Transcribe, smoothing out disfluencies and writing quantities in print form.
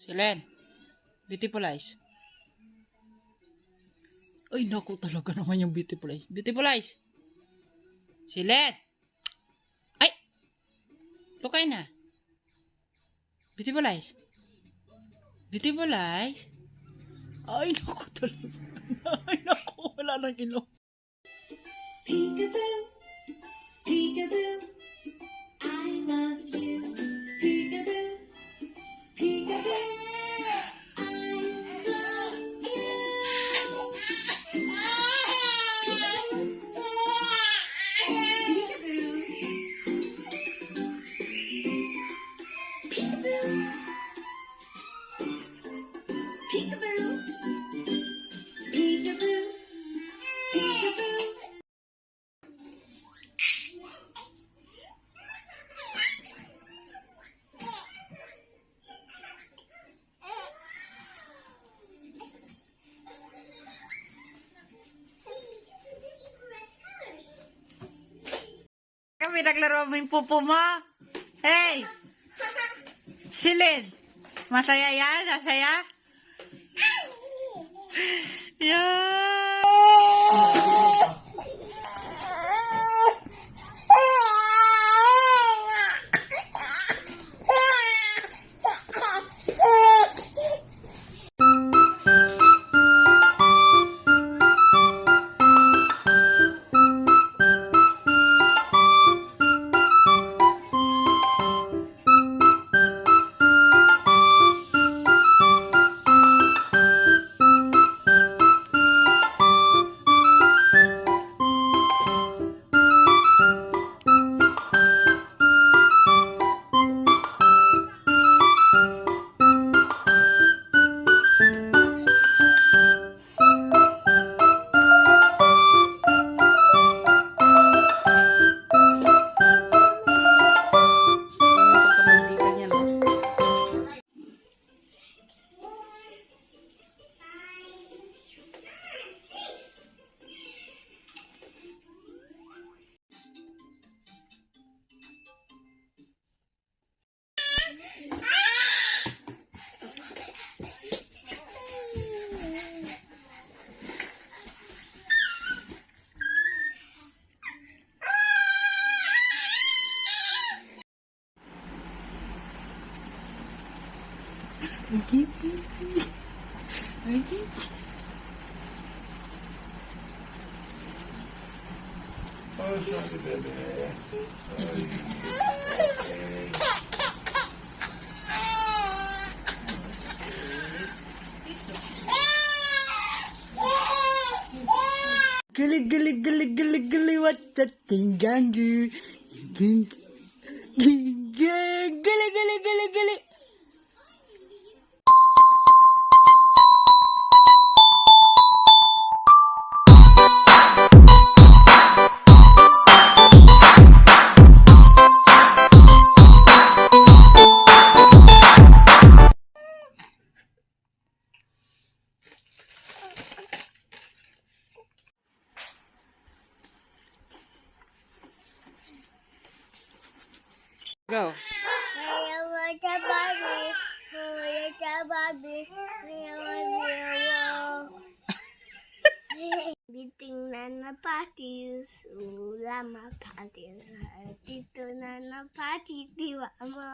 Silen. Beautiful eyes. Ay, naku talaga naman yung beautiful eyes. Beautiful eyes. Silen. Ay! Lukay na. Beautiful eyes. Beautiful eyes. Ay, naku talaga. Ay, naku. Wala nang ilong. Peekaboo, peekaboo, I love you. Peekaboo, peekaboo, I love you. Peekaboo, peekaboo, peekaboo, peekaboo, peekaboo. Kami naglaro mo yung pupo mo. Hey! Silin! Masaya yan? Masaya? Yan! Okay. Okay. Oh, sorry, baby. Sorry. Gully, gully, gully, gully, gully, what the thing, gangu? Gully, gully, gully, gully. Go. Biting na napatis, ulama patis, dito na napatis, diwa mo.